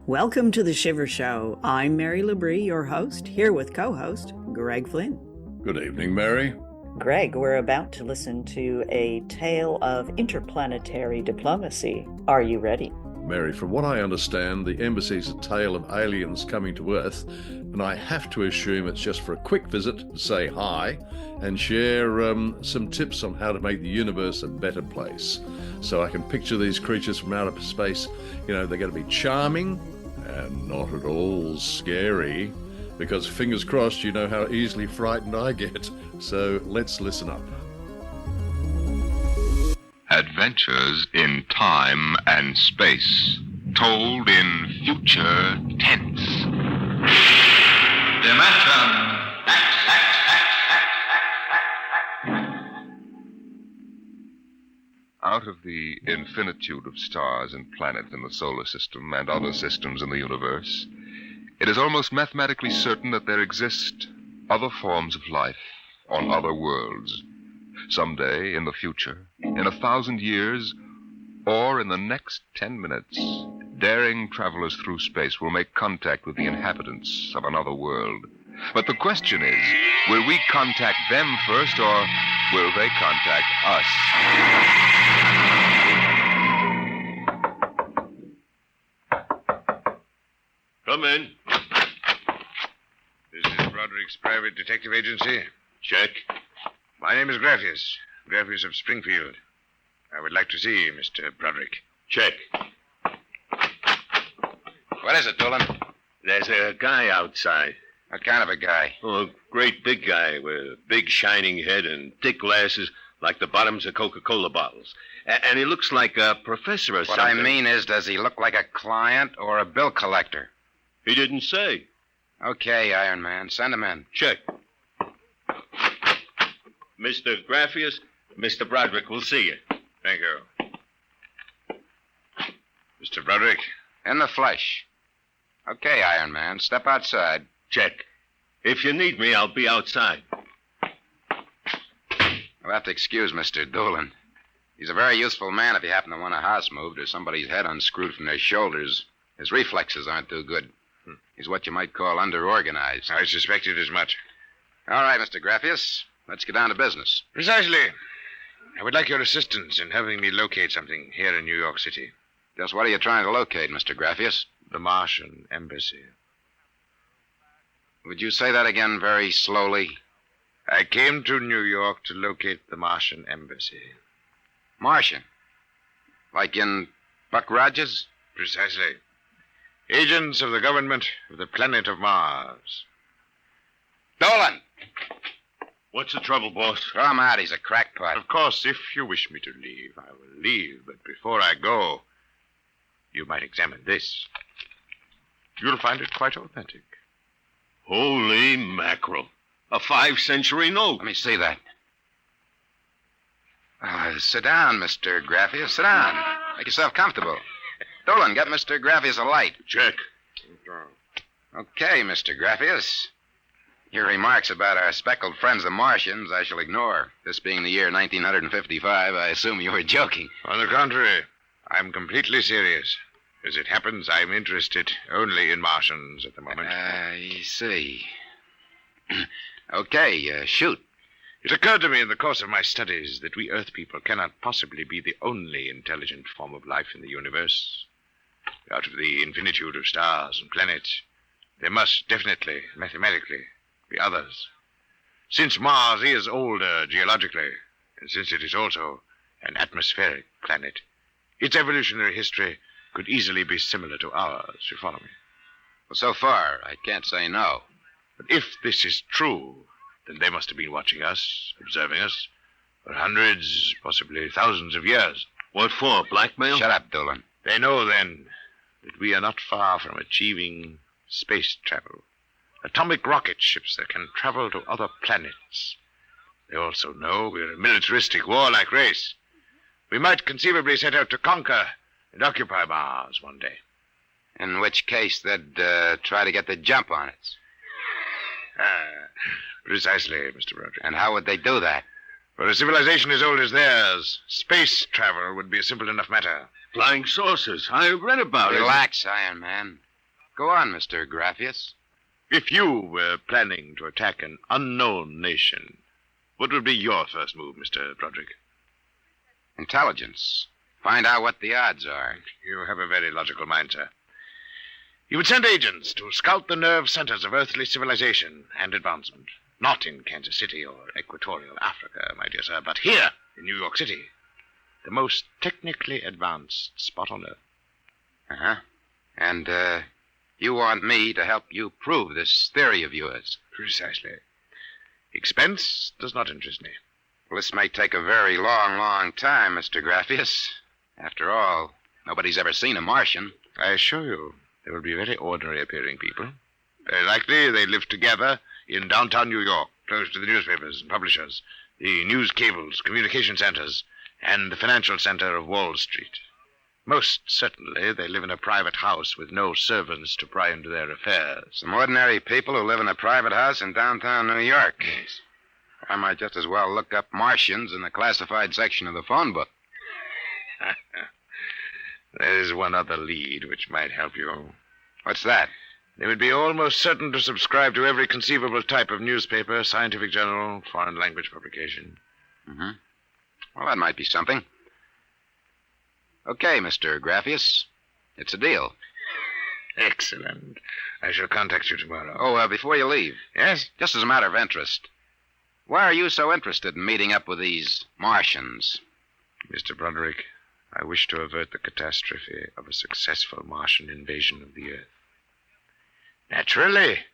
Welcome to the Shiver Show. I'm Mary Labrie, your host, here with co-host Greg Flynn. Good evening, Mary. Greg, we're about to listen to a tale of interplanetary diplomacy. Are you ready? Mary, from what I understand, the embassy's a tale of aliens coming to Earth, and I have to assume it's just for a quick visit to say hi and share some tips on how to make the universe a better place. So I can picture these creatures from outer space. You know, they're going to be charming and not at all scary, because fingers crossed, you know how easily frightened I get. So let's listen up. Adventures in time and space, told in future tense. Dimension X. Out of the infinitude of stars and planets in the solar system and other systems in the universe, it is almost mathematically certain that there exist other forms of life on other worlds. Someday, in the future, in 1,000 years, or in the next 10 minutes, daring travelers through space will make contact with the inhabitants of another world. But the question is, will we contact them first, or will they contact us? Come in. This is Broderick's private detective agency. Check. My name is Graffius of Springfield. I would like to see Mr. Broderick. Check. What is it, Dolan? There's a guy outside. What kind of a guy? Oh, a great big guy with a big shining head and thick glasses like the bottoms of Coca-Cola bottles. And he looks like a professor or What something. I mean is, does he look like a client or a bill collector? He didn't say. Okay, Iron Man, send him in. Check. Mr. Graffius, Mr. Broderick will see you. Thank you. Mr. Broderick? In the flesh. Okay, Iron Man, step outside. Check. If you need me, I'll be outside. You'll have to excuse Mr. Doolin. He's a very useful man if you happen to want a house moved or somebody's head unscrewed from their shoulders. His reflexes aren't too good. He's what you might call underorganized. I suspected as much. All right, Mr. Graffius, let's get down to business. Precisely. I would like your assistance in helping me locate something here in New York City. Just what are you trying to locate, Mr. Graffius? The Martian embassy. Would you say that again very slowly? I came to New York to locate the Martian embassy. Martian? Like in Buck Rogers? Precisely. Agents of the government of the planet of Mars. Dolan! What's the trouble, boss? Throw him out. He's a crackpot. Of course, if you wish me to leave, I will leave. But before I go, you might examine this. You'll find it quite authentic. Holy mackerel. A 5th-century note. Let me see that. Sit down, Mr. Graffius. Sit down. Make yourself comfortable. Dolan, get Mr. Graffius a light. Check. Okay, Mr. Graffius. Your remarks about our speckled friends, the Martians, I shall ignore. This being the year 1955, I assume you were joking. On the contrary, I'm completely serious. As it happens, I'm interested only in Martians at the moment. I see. Okay, shoot. It occurred to me in the course of my studies that we Earth people cannot possibly be the only intelligent form of life in the universe. Out of the infinitude of stars and planets, there must definitely, mathematically, be others. Since Mars is older geologically, and since it is also an atmospheric planet, its evolutionary history could easily be similar to ours. You follow me? Well, so far, I can't say no. But if this is true, then they must have been watching us, observing us, for hundreds, possibly thousands of years. What for, blackmail? Shut up, Dolan. They know, then, that we are not far from achieving space travel. Atomic rocket ships that can travel to other planets. They also know we're a militaristic, warlike race. We might conceivably set out to conquer and occupy Mars one day. In which case, they'd try to get the jump on it. Precisely, Mr. Broderick. And how would they do that? For a civilization as old as theirs, space travel would be a simple enough matter. Flying saucers. I read about it. Relax, Iron Man. Go on, Mr. Graffius. If you were planning to attack an unknown nation, what would be your first move, Mr. Broderick? Intelligence. Find out what the odds are. You have a very logical mind, sir. You would send agents to scout the nerve centers of earthly civilization and advancement. Not in Kansas City or Equatorial Africa, my dear sir, but here in New York City. The most technically advanced spot on Earth. Uh-huh. And, you want me to help you prove this theory of yours? Precisely. Expense does not interest me. Well, this may take a very long, long time, Mr. Graffius. After all, nobody's ever seen a Martian. I assure you, they will be very ordinary-appearing people. Very likely they live together in downtown New York, close to the newspapers and publishers, the news cables, communication centers, and the financial center of Wall Street. Most certainly, they live in a private house with no servants to pry into their affairs. Some ordinary people who live in a private house in downtown New York. Yes. I might just as well look up Martians in the classified section of the phone book. There is one other lead which might help you. What's that? They would be almost certain to subscribe to every conceivable type of newspaper, scientific journal, foreign language publication. Mm-hmm. Well, that might be something. Okay, Mr. Graffius. It's a deal. Excellent. I shall contact you tomorrow. Oh, before you leave. Yes? Just as a matter of interest. Why are you so interested in meeting up with these Martians? Mr. Broderick, I wish to avert the catastrophe of a successful Martian invasion of the Earth. Naturally,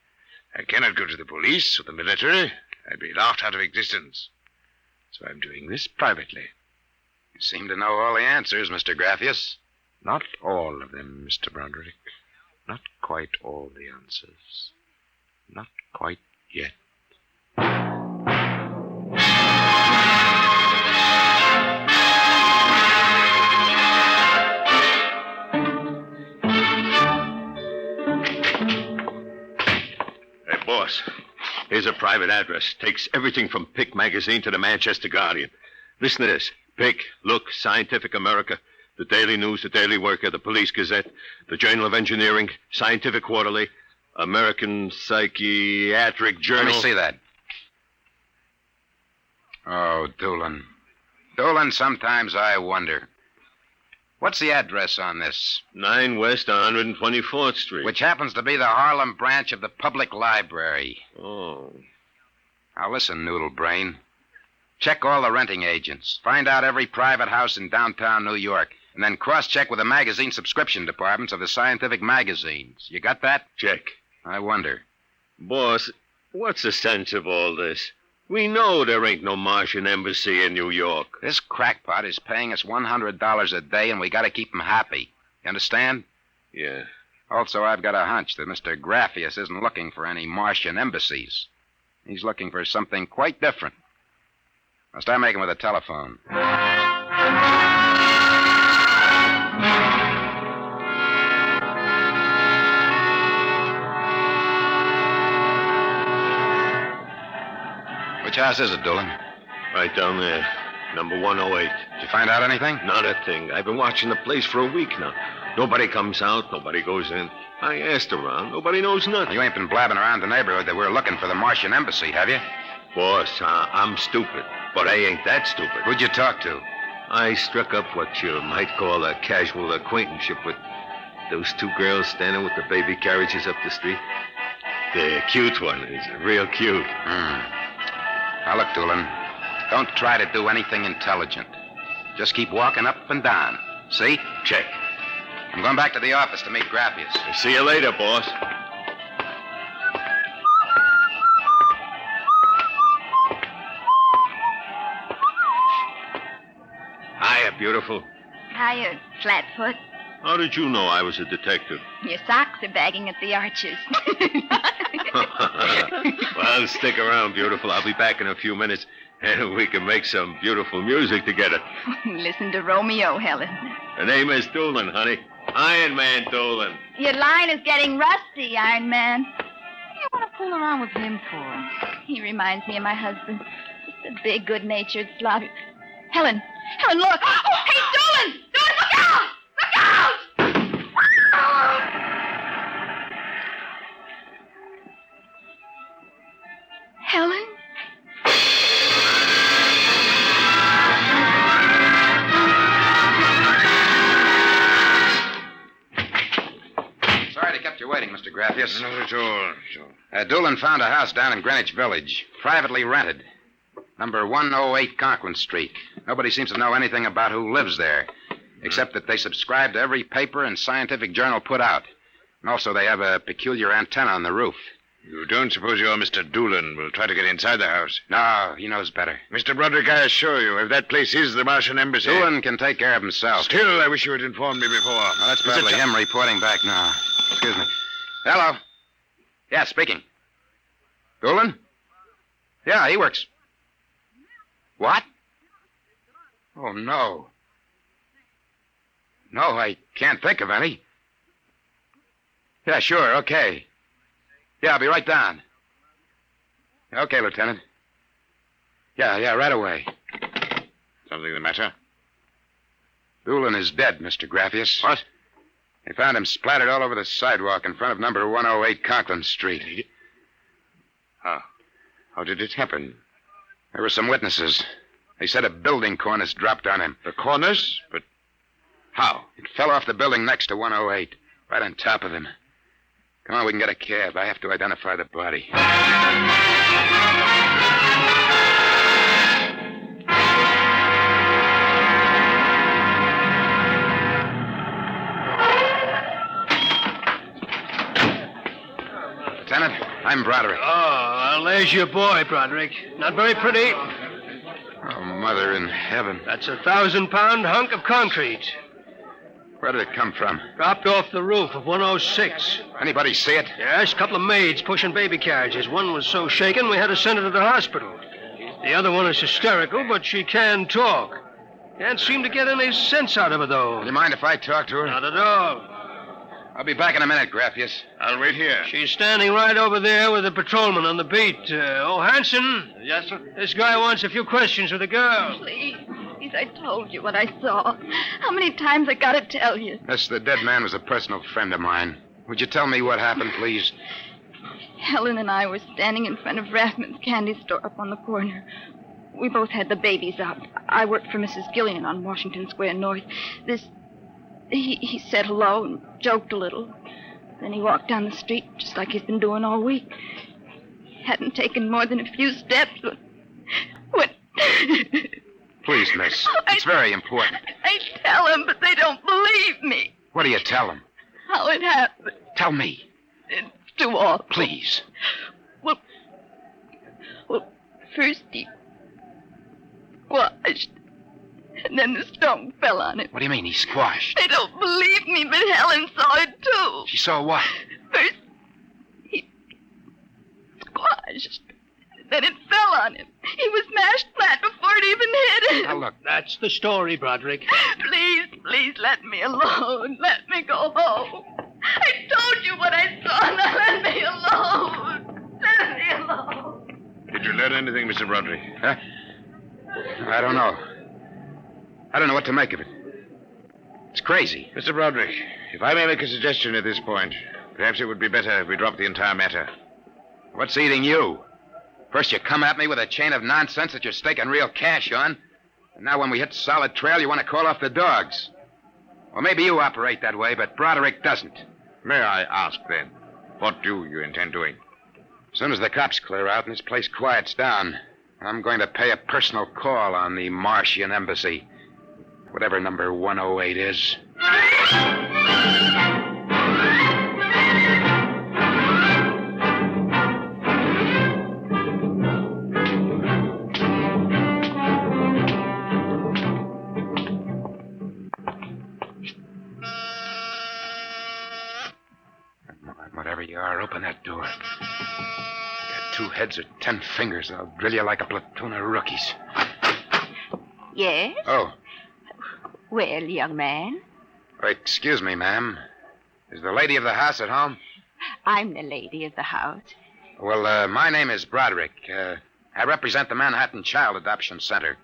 I cannot go to the police or the military. I'd be laughed out of existence. So I'm doing this privately. You seem to know all the answers, Mr. Graffius. Not all of them, Mr. Broderick. Not quite all the answers. Not quite yet. Hey, boss. Here's a private address. Takes everything from Pick magazine to the Manchester Guardian. Listen to this. Pick, Look, Scientific America, the Daily News, the Daily Worker, the Police Gazette, the Journal of Engineering, Scientific Quarterly, American Psychiatric Journal. Let me see that. Oh, Doolin. Doolin, sometimes I wonder. What's the address on this? 9 West 124th Street. Which happens to be the Harlem branch of the Public Library. Oh. Now listen, Noodle Brain. Check all the renting agents. Find out every private house in downtown New York. And then cross-check with the magazine subscription departments of the scientific magazines. You got that? Check. I wonder. Boss, what's the sense of all this? We know there ain't no Martian embassy in New York. This crackpot is paying us $100 a day, and we got to keep him happy. You understand? Yeah. Also, I've got a hunch that Mr. Graffius isn't looking for any Martian embassies. He's looking for something quite different. I'll start making with a telephone. Which house is it, Doolin? Right down there. Number 108. Did you find out anything? Not a thing. I've been watching the place for a week now. Nobody comes out. Nobody goes in. I asked around. Nobody knows nothing. You ain't been blabbing around the neighborhood that we're looking for the Martian embassy, have you? Boss, I'm stupid. But I ain't that stupid. Who'd you talk to? I struck up what you might call a casual acquaintanceship with those 2 girls standing with the baby carriages up the street. The cute one is real cute. Now, look, Doolin, don't try to do anything intelligent. Just keep walking up and down. See? Check. I'm going back to the office to meet Graffius. See you later, boss. Hiya, beautiful. Hiya, Flatfoot. How did you know I was a detective? Your socks are bagging at the arches. Well, stick around, beautiful. I'll be back in a few minutes, and we can make some beautiful music together. Listen to Romeo, Helen. The name is Doolin, honey. Iron Man Doolin. Your line is getting rusty, Iron Man. What do you want to fool around with him for? He reminds me of my husband. Just a big, good-natured slob. Helen, look. Oh, hey, Doolin! Doolin, look out! Look out! you waiting, Mr. Graffius. Not at all. Doolan found a house down in Greenwich Village, privately rented. Number 108 Conklin Street. Nobody seems to know anything about who lives there, except that they subscribe to every paper and scientific journal put out. And also they have a peculiar antenna on the roof. You don't suppose your Mr. Doolan will try to get inside the house? No, he knows better. Mr. Broderick, I assure you, if that place is the Martian embassy... Doolan can take care of himself. Still, I wish you had informed me before. Well, that's probably him reporting back now. Excuse me. Hello. Yeah, speaking. Doolan? Yeah, he works. What? Oh, no. No, I can't think of any. Yeah, sure, okay. Yeah, I'll be right down. Okay, Lieutenant. Yeah, right away. Something the matter? Doolan is dead, Mr. Graffius. What? They found him splattered all over the sidewalk in front of number 108 Conklin Street. How did it happen? There were some witnesses. They said a building cornice dropped on him. The cornice? But how? It fell off the building next to 108, right on top of him. Come on, we can get a cab. I have to identify the body. Lieutenant, I'm Broderick. Oh, well, there's your boy, Broderick. Not very pretty. Oh, Mother in heaven. That's a 1,000-pound hunk of concrete. Where did it come from? Dropped off the roof of 106. Anybody see it? Yes, a couple of maids pushing baby carriages. One was so shaken we had to send her to the hospital. The other one is hysterical, but she can talk. Can't seem to get any sense out of her, though. Do you mind if I talk to her? Not at all. I'll be back in a minute, Graffius. I'll wait here. She's standing right over there with the patrolman on the beat. Hanson. Yes, sir? This guy wants a few questions with the girl. Please, I told you what I saw. How many times I gotta tell you? Yes, the dead man was a personal friend of mine. Would you tell me what happened, please? Helen and I were standing in front of Rathman's candy store up on the corner. We both had the babies out. I worked for Mrs. Gillian on Washington Square North. He said hello and joked a little. Then he walked down the street just like he's been doing all week. Hadn't taken more than a few steps. What? Please, miss. It's very important. I tell them, but they don't believe me. What do you tell them? How it happened. Tell me. It's too awful. Please. Well, first he washed, and then the stone fell on him. What do you mean, he squashed? They don't believe me, but Helen saw it, too. She saw what? First, he squashed. Then it fell on him. He was mashed flat before it even hit him. Now, look. That's the story, Broderick. Please, let me alone. Let me go home. I told you what I saw. Now let me alone. Let me alone. Did you learn anything, Mr. Broderick? Huh? I don't know. I don't know what to make of it. It's crazy. Mr. Broderick, if I may make a suggestion at this point, perhaps it would be better if we dropped the entire matter. What's eating you? First you come at me with a chain of nonsense that you're staking real cash on. And now when we hit solid trail, you want to call off the dogs. Well, maybe you operate that way, but Broderick doesn't. May I ask, then, what do you intend doing? As soon as the cops clear out and this place quiets down, I'm going to pay a personal call on the Martian embassy. Whatever number 108 is. Whatever you are, open that door. You got 2 heads or 10 fingers. I'll drill you like a platoon of rookies. Yes? Oh. Well, young man, Excuse me, ma'am. Is the lady of the house at home? I'm the lady of the house. Well, my name is Broderick. I represent the Manhattan Child Adoption Center.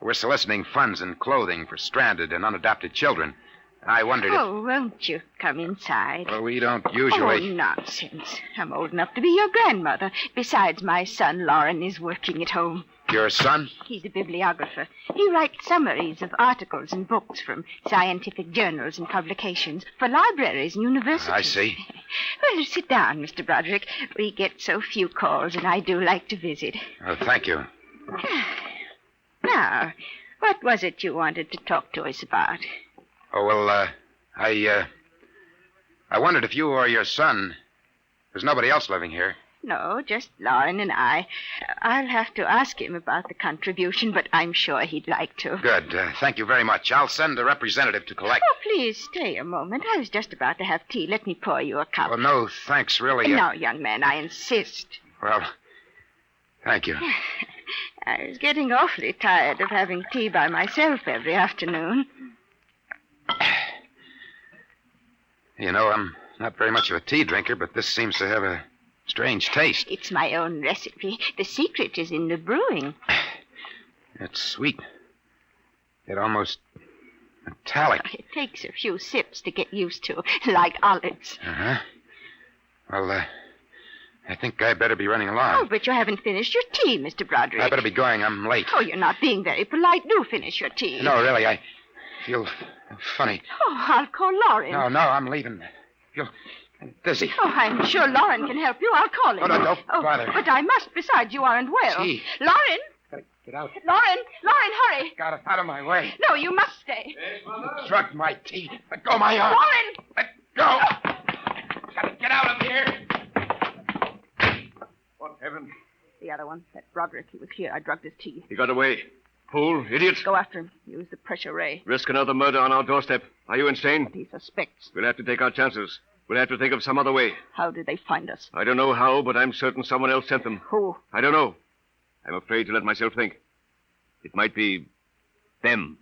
We're soliciting funds and clothing for stranded and unadopted children. I wondered if... Oh, won't you come inside? Well, we don't Oh, usually... nonsense. I'm old enough to be your grandmother. Besides, my son, Lauren, is working at home. Your son? He's a bibliographer. He writes summaries of articles and books from scientific journals and publications for libraries and universities. I see. Well, sit down, Mr. Broderick. We get so few calls, and I do like to visit. Oh, thank you. Now, what was it you wanted to talk to us about? Oh, well, I wondered if you or your son... There's nobody else living here. No, just Lauren and I. I'll have to ask him about the contribution, but I'm sure he'd like to. Good. Thank you very much. I'll send a representative to collect... Oh, please stay a moment. I was just about to have tea. Let me pour you a cup. Oh, no, thanks, really. No, young man, I insist. Well, thank you. I was getting awfully tired of having tea by myself every afternoon. You know, I'm not very much of a tea drinker, but this seems to have a strange taste. It's my own recipe. The secret is in the brewing. It's sweet. It almost metallic. It takes a few sips to get used to, like olives. Uh-huh. Well, I think I better be running along. Oh, but you haven't finished your tea, Mr. Broderick. I better be going. I'm late. Oh, you're not being very polite. Do finish your tea. No, really, I feel funny. Oh, I'll call Lauren. No, I'm leaving. I feel dizzy. Oh, I'm sure Lauren can help you. I'll call him. Oh, no, don't bother. But I must. Besides, you aren't well. Tea. Lauren! Gotta get out. Lauren, hurry. Got it out of my way. No, you must stay. It drugged my tea. Let go my arm. Lauren! Let go. Gotta get out of here. What heaven? The other one, that Broderick, he was here. I drugged his tea. He got away. Fool, idiot. Go after him. Use the pressure ray. Risk another murder on our doorstep. Are you insane? He suspects. We'll have to take our chances. We'll have to think of some other way. How did they find us? I don't know how, but I'm certain someone else sent them. Who? I don't know. I'm afraid to let myself think. It might be them.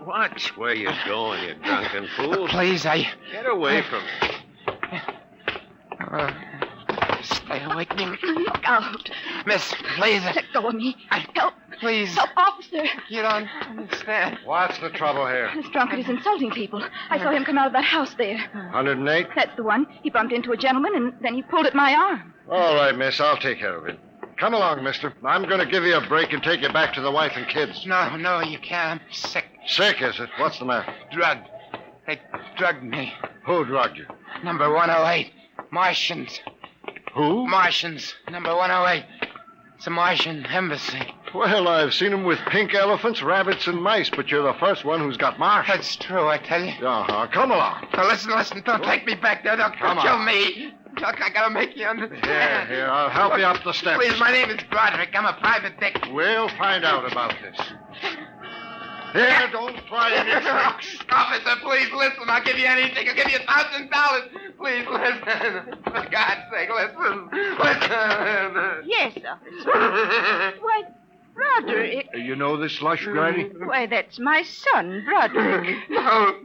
Watch where you're going, you drunken fool. Please, Get away from me. Stay away from me. Look out. Miss, please. Let go of me. Help. Please. Help, officer. You don't understand. What's the trouble here? This drunkard is insulting people. I saw him come out of that house there. 108? That's the one. He bumped into a gentleman, and then he pulled at my arm. All right, miss. I'll take care of it. Come along, mister. I'm going to give you a break and take you back to the wife and kids. No, you can't. I'm sick. Sick, is it? What's the matter? Drugged. They drugged me. Who drugged you? Number 108. Martians. Who? Martians. Number 108. It's a Martian embassy. Well, I've seen them with pink elephants, rabbits, and mice, but you're the first one who's got Martians. That's true, I tell you. Uh-huh. Come along. Now, listen. Don't take me back there. Don't Come kill on. me. Look, I gotta make you understand. Here, I'll help you up the steps. Please, my name is Broderick. I'm a private dick. We'll find out about this. Here, don't try any tricks. Officer, please listen. I'll give you anything. I'll give you $1,000. Please listen. For God's sake, listen. Listen. Yes, officer. Why, Broderick. You know this slush, Granny? Why, that's my son, Broderick. No.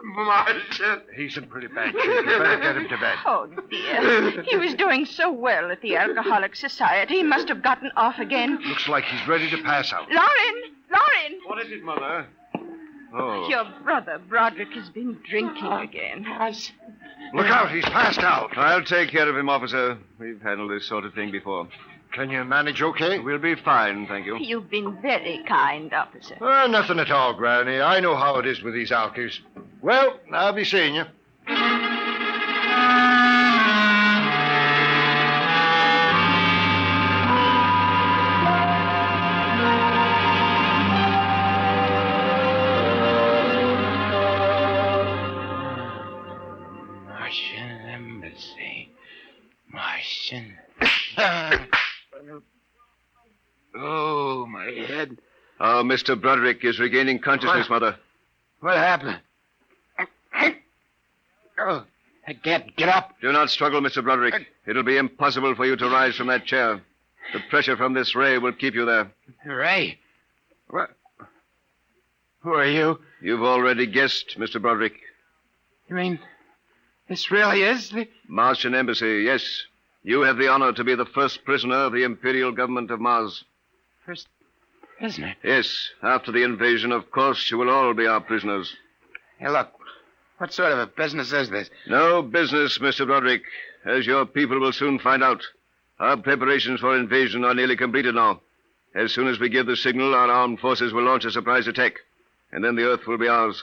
Martian. He's in pretty bad shape. You better get him to bed. Oh, dear. He was doing so well at the Alcoholic Society. He must have gotten off again. Looks like he's ready to pass out. Lauren! What is it, Mother? Oh. Your brother, Broderick, has been drinking again. Look out, he's passed out. I'll take care of him, officer. We've handled this sort of thing before. Can you manage okay? We'll be fine, thank you. You've been very kind, officer. Nothing at all, Granny. I know how it is with these alkies. Well, I'll be seeing you. Martian embassy. Martian. Oh, my head. Oh, Mr. Broderick is regaining consciousness, Mother. What happened? Oh, I can't get up. Do not struggle, Mr. Broderick. It'll be impossible for you to rise from that chair. The pressure from this ray will keep you there. Ray? What? Who are you? You've already guessed, Mr. Broderick. You mean this really is the... Martian Embassy, yes. You have the honor to be the first prisoner of the Imperial Government of Mars. Prisoner? Yes. After the invasion, of course, you will all be our prisoners. Hey, look. What sort of a business is this? No business, Mr. Broderick. As your people will soon find out. Our preparations for invasion are nearly completed now. As soon as we give the signal, our armed forces will launch a surprise attack. And then the Earth will be ours.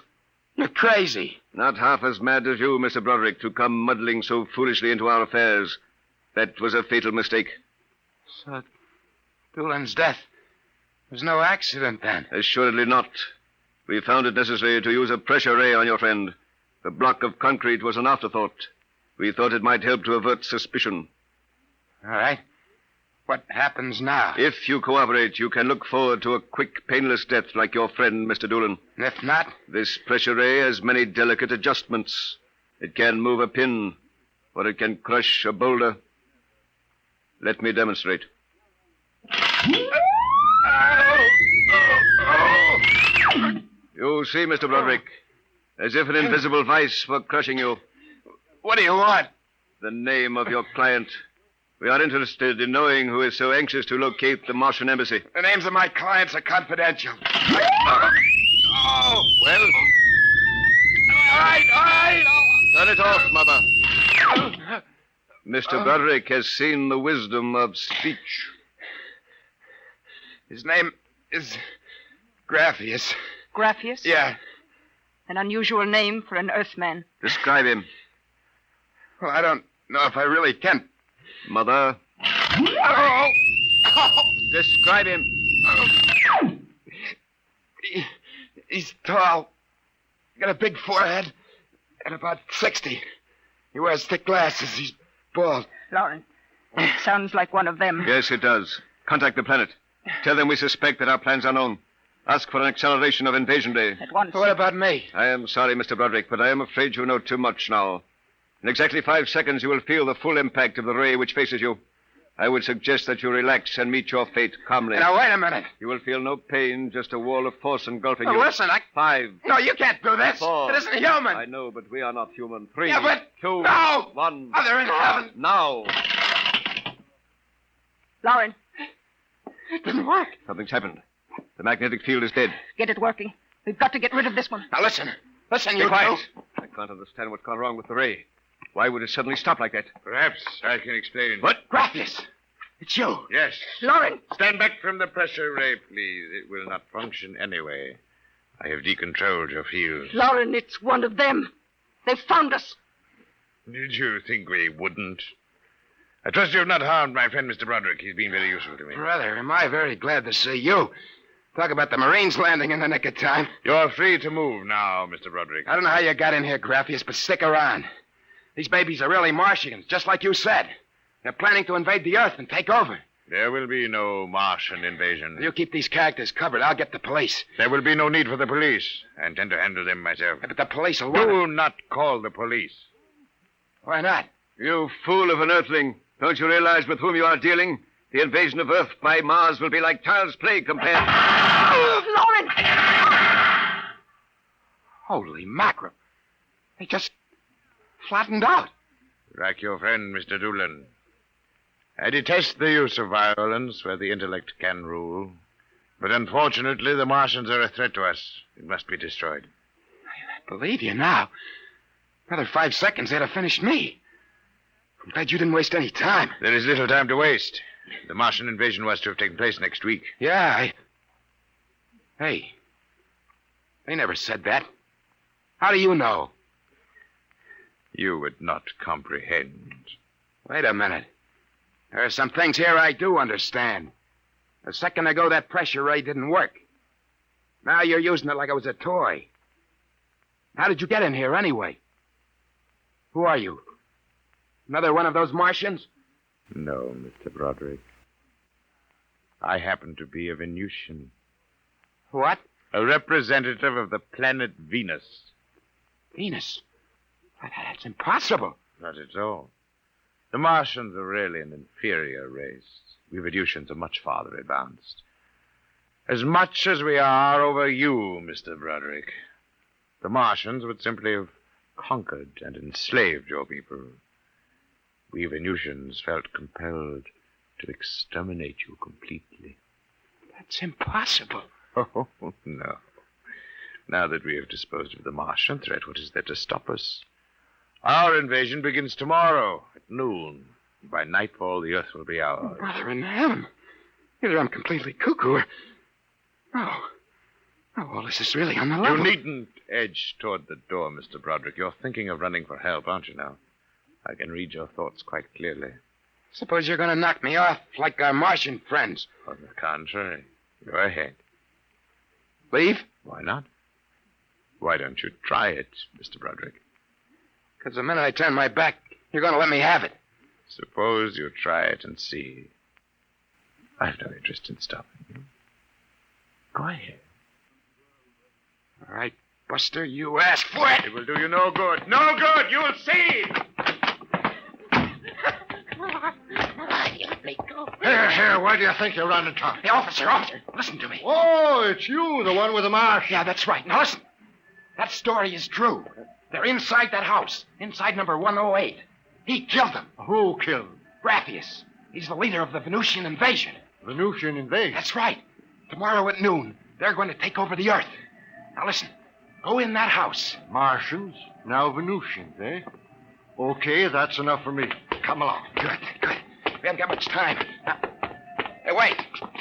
You're crazy. Not half as mad as you, Mr. Broderick, to come muddling so foolishly into our affairs. That was a fatal mistake. So, Julian's death was no accident, then? Assuredly not. We found it necessary to use a pressure ray on your friend. The block of concrete was an afterthought. We thought it might help to avert suspicion. All right. What happens now? If you cooperate, you can look forward to a quick, painless death like your friend, Mr. Doolin. And if not? This pressure ray has many delicate adjustments. It can move a pin, or it can crush a boulder. Let me demonstrate. You see, Mr. Broderick, as if an invisible vice were crushing you. What do you want? The name of your client. We are interested in knowing who is so anxious to locate the Martian embassy. The names of my clients are confidential. Oh, well. All right. Turn it off, Mother. Mr. Broderick has seen the wisdom of speech. His name is Graphius. Graphius? Yeah. An unusual name for an Earthman. Describe him. Well, I don't know if I really can. Mother. Describe him. He's tall. Got a big forehead. And about 60. He wears thick glasses. He's bald. Lauren, sounds like one of them. Yes, it does. Contact the planet. Tell them we suspect that our plans are known. Ask for an acceleration of invasion day. At once. What about me? I am sorry, Mr. Broderick, but I am afraid you know too much now. In exactly 5 seconds, you will feel the full impact of the ray which faces you. I would suggest that you relax and meet your fate calmly. Now, wait a minute. You will feel no pain, just a wall of force engulfing Oh, you. listen, 5. No, you can't do this. 4. It isn't human. I know, but we are not human. 3. Yeah, but... 2. No! 1. Mother in heaven. Now. Lauren, It didn't work. Something's happened. The magnetic field is dead. get it working. We've got to get rid of this one. Now, listen. Listen, Be you quiet. two. I can't understand what's gone wrong with the ray. Why would it suddenly stop like that? Perhaps I can explain. What? Graphius. It's you. Yes. Lauren! Stand back from the pressure ray, please. It will not function anyway. I have decontrolled your field. Lauren, it's one of them. They've found us. Did you think we wouldn't? I trust you have not harmed my friend, Mr. Broderick. He's been very useful to me. Brother, am I very glad to see you. Talk about the Marines landing in the nick of time. You're free to move now, Mr. Broderick. I don't know how you got in here, Graphius, but stick around. These babies are really Martians, just like you said. They're planning to invade the Earth and take over. There will be no Martian invasion. You keep these characters covered. I'll get the police. There will be no need for the police. I intend to handle them myself. But the police will want Do not call the police. Why not? You fool of an Earthling. Don't you realize with whom you are dealing? The invasion of Earth by Mars will be like child's play compared... Lauren! Holy mackerel. They just flattened out. Like your friend, Mr. Doolin. I detest the use of violence where the intellect can rule. But unfortunately, the Martians are a threat to us. It must be destroyed. I believe you now. Another 5 seconds, they'd have finished me. I'm glad you didn't waste any time. There is little time to waste. The Martian invasion was to have taken place next week. Yeah, Hey, they never said that. How do you know? You would not comprehend. Wait a minute. There are some things here I do understand. A second ago, that pressure ray didn't work. Now you're using it like it was a toy. How did you get in here anyway? Who are you? Another one of those Martians? No, Mr. Broderick. I happen to be a Venusian. What? A representative of the planet Venus. Venus? That's impossible. Not at all. The Martians are really an inferior race. We Venusians are much farther advanced. As much as we are over you, Mr. Broderick. The Martians would simply have conquered and enslaved your people. We Venusians felt compelled to exterminate you completely. It's impossible. Oh, no. Now that we have disposed of the Martian threat, what is there to stop us? Our invasion begins tomorrow at noon. By nightfall, the Earth will be ours. Brother in heaven. Either I'm completely cuckoo or... Oh, well, this is really on the level. You needn't edge toward the door, Mr. Broderick. You're thinking of running for help, aren't you now? I can read your thoughts quite clearly. Suppose you're going to knock me off like our Martian friends. On the contrary. Go ahead. Leave? Why not? Why don't you try it, Mr. Broderick? Because the minute I turn my back, you're going to let me have it. Suppose you try it and see. I've no interest in stopping you. Go ahead. All right, Buster, you asked for it. It will do you no good. No good! You'll see! Let me go. Here, where do you think you're running to? Hey, officer, listen to me. Oh, it's you, the one with the marsh. Yeah, that's right. Now listen. That story is true. They're inside that house, inside number 108. He killed them. Who killed? Graphius. He's the leader of the Venusian invasion. Venusian invasion? That's right. Tomorrow at noon, they're going to take over the Earth. Now listen, go in that house. Martians, now Venusians, eh? Okay, that's enough for me. Come along. Good. We haven't got much time. Now, hey, wait.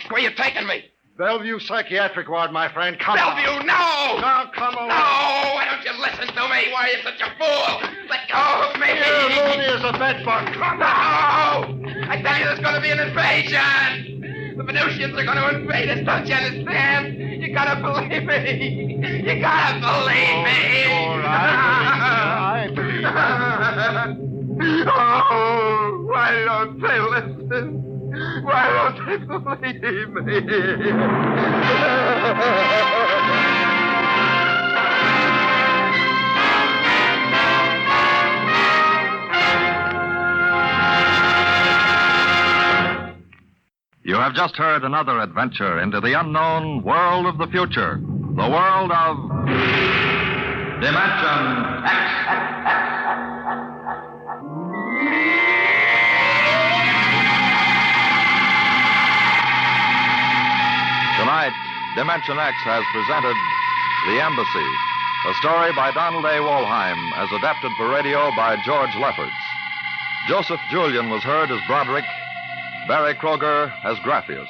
Where are you taking me? Bellevue Psychiatric Ward, my friend. Come on. Bellevue, no! Now, come along. No! Why don't you listen to me? Why are you such a fool? Let go of me! You're loony as a bedbug. Come on! No! I tell you, there's going to be an invasion! The Venusians are going to invade us, don't you understand? You gotta believe me! You gotta believe me! Sure, I believe you. Oh, why don't they listen? Why don't they believe me? You have just heard another adventure into the unknown world of the future, the world of Dimension X. Tonight, Dimension X has presented The Embassy, a story by Donald A. Wollheim, as adapted for radio by George Lefferts. Joseph Julian was heard as Broderick, Barry Kroeger as Graphius.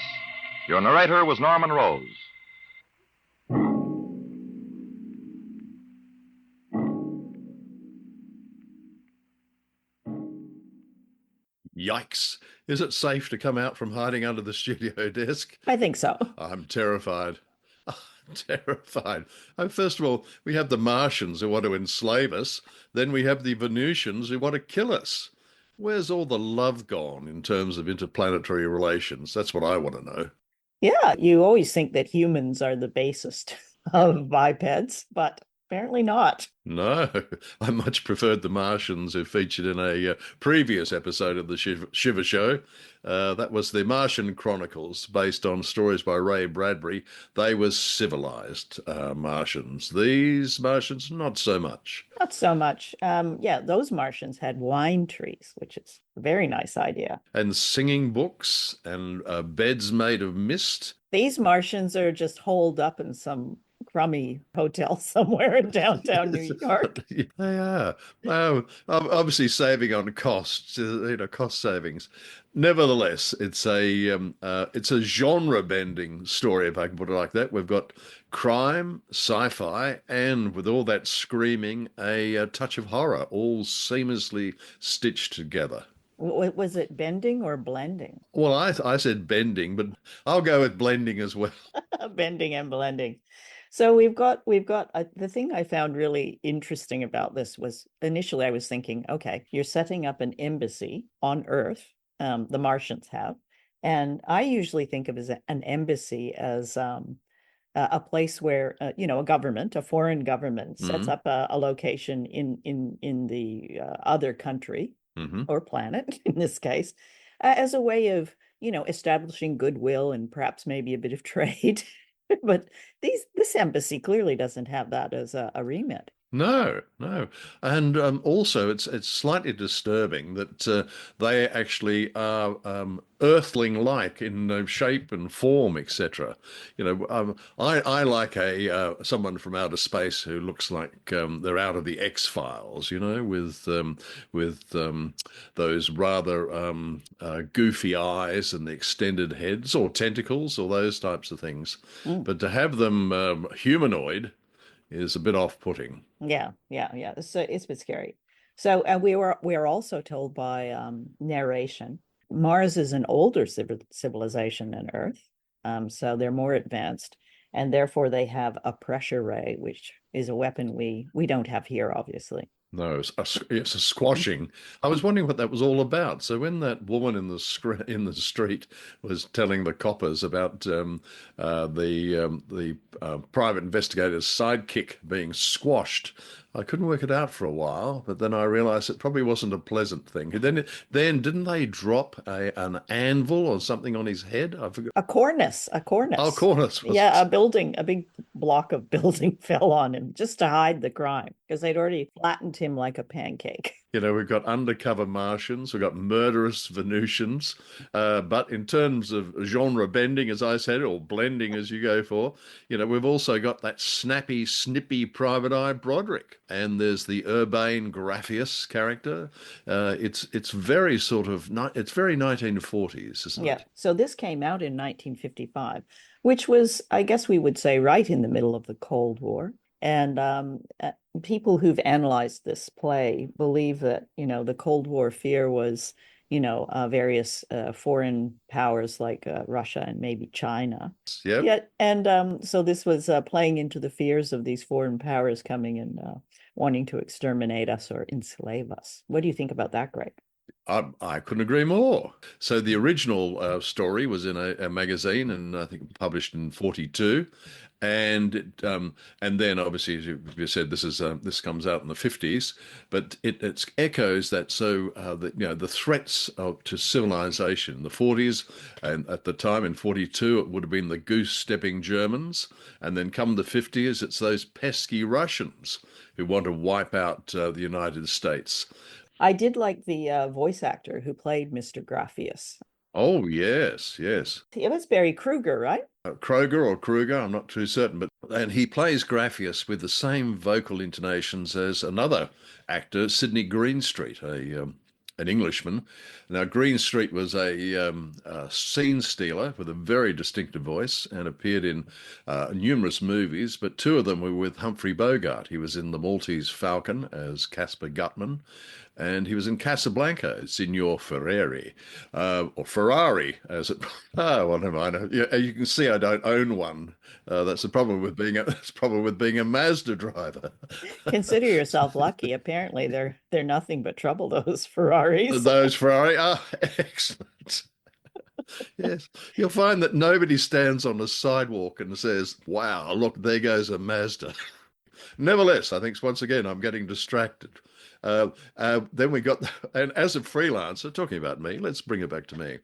Your narrator was Norman Rose. Yikes. Is it safe to come out from hiding under the studio desk? I think so. I'm terrified. I'm terrified. First of all, we have the Martians who want to enslave us. Then we have the Venusians who want to kill us. Where's all the love gone in terms of interplanetary relations? That's what I want to know. Yeah, you always think that humans are the basest of bipeds, but apparently not. No, I much preferred the Martians who featured in a previous episode of the Shiver Show. That was the Martian Chronicles, based on stories by Ray Bradbury. They were civilized Martians. These Martians, not so much. Not so much. Yeah, those Martians had wine trees, which is a very nice idea. And singing books and beds made of mist. These Martians are just holed up in some crummy hotel somewhere in downtown New York. They are. Obviously saving on costs, cost savings. Nevertheless, it's a genre-bending story, if I can put it like that. We've got crime, sci-fi, and with all that screaming, a touch of horror, all seamlessly stitched together. Was it bending or blending? Well, I said bending, but I'll go with blending as well. Bending and blending. So we've got the thing I found really interesting about this was initially I was thinking, okay, you're setting up an embassy on Earth, the Martians have, and I usually think of as an embassy as a place where a government, a foreign government, sets up a location in the other country or planet in this case, as a way of establishing goodwill and perhaps maybe a bit of trade. But this embassy clearly doesn't have that as a remit. No, no, and also it's slightly disturbing that they actually are Earthling-like in shape and form, etc. I like a someone from outer space who looks like they're out of the X-Files, with those rather goofy eyes and the extended heads or tentacles or those types of things. Mm. But to have them humanoid is a bit off-putting. Yeah. So it's a bit scary. So we are also told by narration, Mars is an older civilization than Earth, so they're more advanced, and therefore they have a pressure ray, which is a weapon we don't have here, obviously. No, it's a squashing. I was wondering what that was all about. So when that woman in the street was telling the coppers about the private investigator's sidekick being squashed, I couldn't work it out for a while. But then I realised it probably wasn't a pleasant thing. Then didn't they drop an anvil or something on his head? I forgot. A cornice. Oh, cornice. Yeah, a big block of building fell on him just to hide the crime because they'd already flattened him like a pancake. We've got undercover Martians, we've got murderous Venusians, but in terms of genre bending, as I said, or blending as you go for, we've also got that snappy, snippy Private Eye Broderick, and there's the urbane Graphius character. It's very it's very 1940s, isn't Yeah. it? So this came out in 1955, which was, I guess we would say, right in the middle of the Cold War. And people who've analyzed this play believe that, the Cold War fear was, various foreign powers like Russia and maybe China. Yep. Yeah. And so this was playing into the fears of these foreign powers coming and wanting to exterminate us or enslave us. What do you think about that, Greg? I couldn't agree more. So the original story was in a magazine, and I think published in 42, and then obviously, as you said, this comes out in the 50s, but it echoes that. So the threats to civilization in the 40s, and at the time in 42 it would have been the goose-stepping Germans, and then come the 50s, it's those pesky Russians who want to wipe out the United States. I did like the voice actor who played Mr. Graphius. Oh, yes, yes. It was Barry Kroeger, right? Kroeger or Kruger, I'm not too certain, and he plays Graphius with the same vocal intonations as another actor, Sidney Greenstreet, an Englishman. Now, Greenstreet was a scene stealer with a very distinctive voice and appeared in numerous movies, but two of them were with Humphrey Bogart. He was in The Maltese Falcon as Caspar Gutman, and he was in Casablanca as Signor Ferrari, or Ferrari, as it. Oh, well, never mind. You can see I don't own one. That's the problem with being a Mazda driver. Consider yourself lucky. Apparently, they're nothing but trouble. Those Ferraris. Those Ferrari are excellent. Yes, you'll find that nobody stands on the sidewalk and says, "Wow, look, there goes a Mazda." Nevertheless, I think once again I'm getting distracted. Then we got, and as a freelancer, talking about me, let's bring it back to me.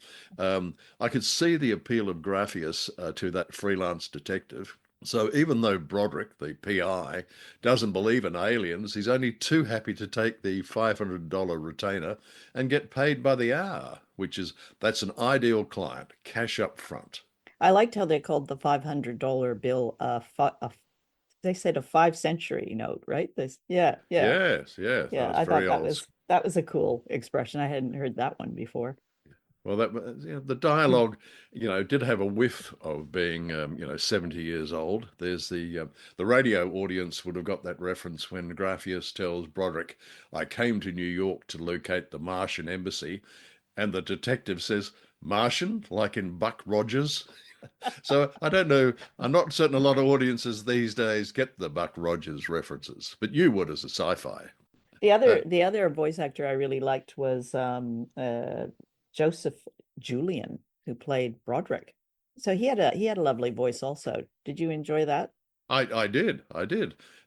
I could see the appeal of Graphius to that freelance detective. So even though Broderick, the PI, doesn't believe in aliens, he's only too happy to take the $500 retainer and get paid by the hour, that's an ideal client, cash up front. I liked how they called the $500 bill they said a 5-century note, right? Yeah. Yes. Yeah, I thought that was a cool expression. I hadn't heard that one before. Well, the dialogue, did have a whiff of being, 70 years old. There's the radio audience would have got that reference when Graphius tells Broderick, "I came to New York to locate the Martian embassy," and the detective says, "Martian, like in Buck Rogers." So I don't know. I'm not certain a lot of audiences these days get the Buck Rogers references, but you would as a sci-fi. The other voice actor I really liked was Joseph Julian, who played Broderick. So he had a lovely voice also. Did you enjoy that? I did.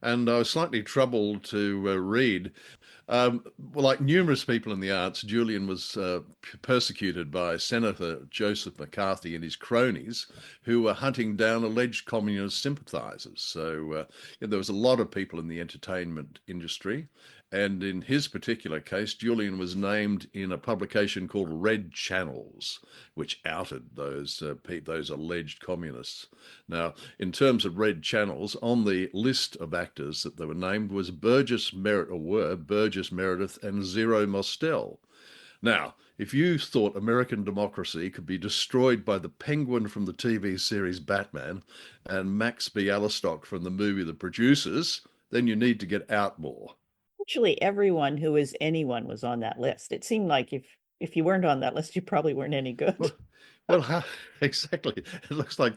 And I was slightly troubled to read. Well, like numerous people in the arts, Julian was persecuted by Senator Joseph McCarthy and his cronies who were hunting down alleged communist sympathizers. So there was a lot of people in the entertainment industry. And in his particular case, Julian was named in a publication called Red Channels, which outed those alleged communists. Now, in terms of Red Channels, on the list of actors that they were named was Burgess Meredith and Zero Mostel. Now, if you thought American democracy could be destroyed by the Penguin from the TV series Batman and Max Bialystock from the movie The Producers, then you need to get out more. Actually, everyone who was anyone was on that list. It seemed like if you weren't on that list, you probably weren't any good. Well, exactly. It looks like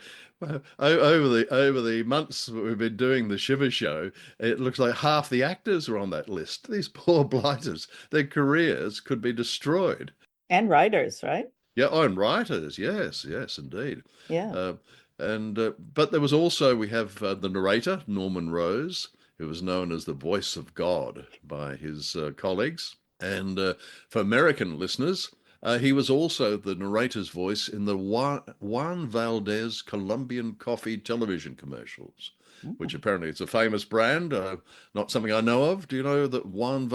over the months that we've been doing the Shiver Show, it looks like half the actors are on that list. These poor blighters, their careers could be destroyed. And writers, right? Yeah, and writers. Yes, indeed. Yeah. But there was also, we have the narrator, Norman Rose, who was known as the voice of God by his colleagues. And for American listeners, he was also the narrator's voice in the Juan Valdez Colombian coffee television commercials, which apparently is a famous brand, not something I know of. Do you know that Juan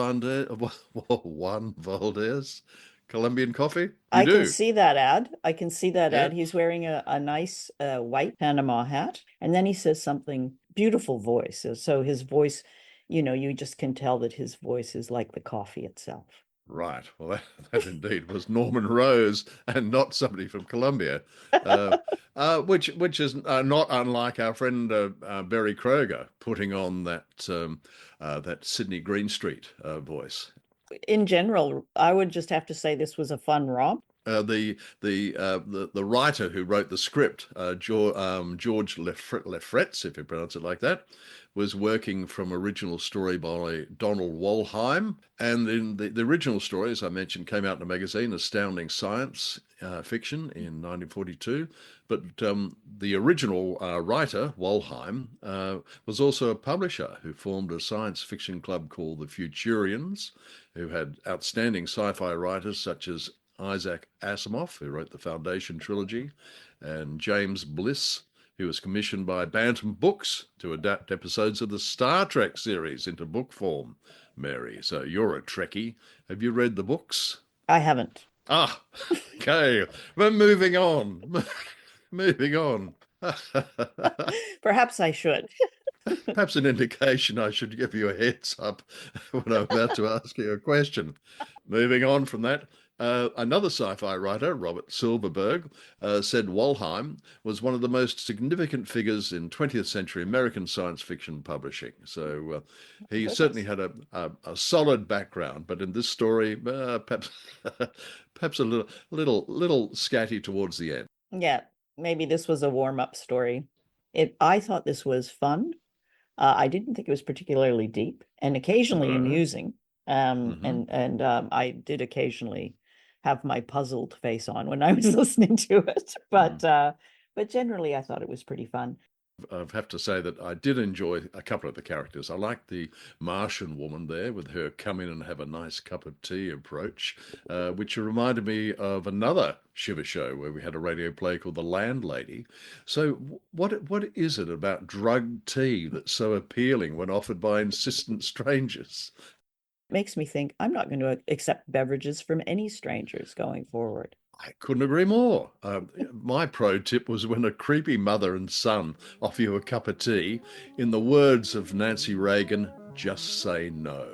Valdez Colombian coffee? I can see that ad. He's wearing a nice white Panama hat. And then he says something, beautiful voice. So his voice, you just can tell that his voice is like the coffee itself. Right. Well, that indeed was Norman Rose and not somebody from Colombia, which is not unlike our friend Barry Kroeger putting on that Sydney Greenstreet voice. In general, I would just have to say this was a fun romp. The writer who wrote the script, George Lefferts, if you pronounce it like that, was working from original story by Donald Wollheim. And in the original story, as I mentioned, came out in a magazine, Astounding Science Fiction, in 1942. But the original writer, Wollheim, was also a publisher who formed a science fiction club called the Futurians, who had outstanding sci-fi writers such as Isaac Asimov, who wrote the Foundation trilogy, and James Bliss, who was commissioned by Bantam Books to adapt episodes of the Star Trek series into book form. Mary, so you're a Trekkie. Have you read the books? I haven't. Ah, okay. We're moving on. Moving on. Perhaps I should. Perhaps an indication I should give you a heads up when I'm about to ask you a question. Moving on from that, another sci-fi writer, Robert Silverberg, said Wollheim was one of the most significant figures in 20th century American science fiction publishing. So he certainly had a solid background, but in this story, perhaps a little scatty towards the end. Yeah, maybe this was a warm-up story. I thought this was fun. I didn't think it was particularly deep and occasionally amusing. And I did occasionally have my puzzled face on when I was listening to it, but generally I thought it was pretty fun. I have to say that I did enjoy a couple of the characters. I liked the Martian woman there with her come in and have a nice cup of tea approach, which reminded me of another Shiver Show where we had a radio play called The Landlady. So what is it about drugged tea that's so appealing when offered by insistent strangers? Makes me think I'm not going to accept beverages from any strangers going forward. I couldn't agree more. My pro tip was when a creepy mother and son offer you a cup of tea, in the words of Nancy Reagan, just say no.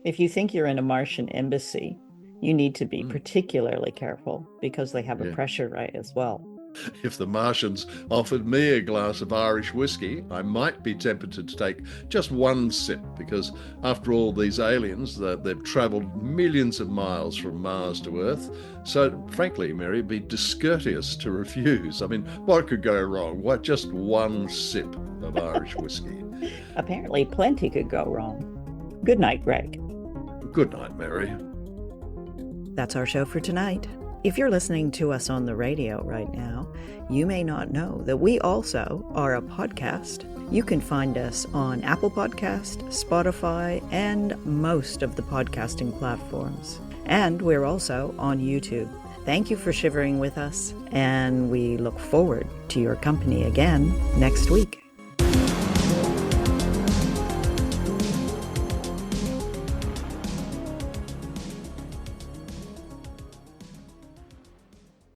If you think you're in a Martian embassy, you need to be particularly careful because they have a pressure right as well. If the Martians offered me a glass of Irish whiskey, I might be tempted to take just one sip because, after all, these aliens, they've travelled millions of miles from Mars to Earth. So, frankly, Mary, it'd be discourteous to refuse. I mean, what could go wrong? What, just one sip of Irish whiskey? Apparently, plenty could go wrong. Good night, Greg. Good night, Mary. That's our show for tonight. If you're listening to us on the radio right now, you may not know that we also are a podcast. You can find us on Apple Podcast, Spotify, and most of the podcasting platforms. And we're also on YouTube. Thank you for shivering with us, and we look forward to your company again next week.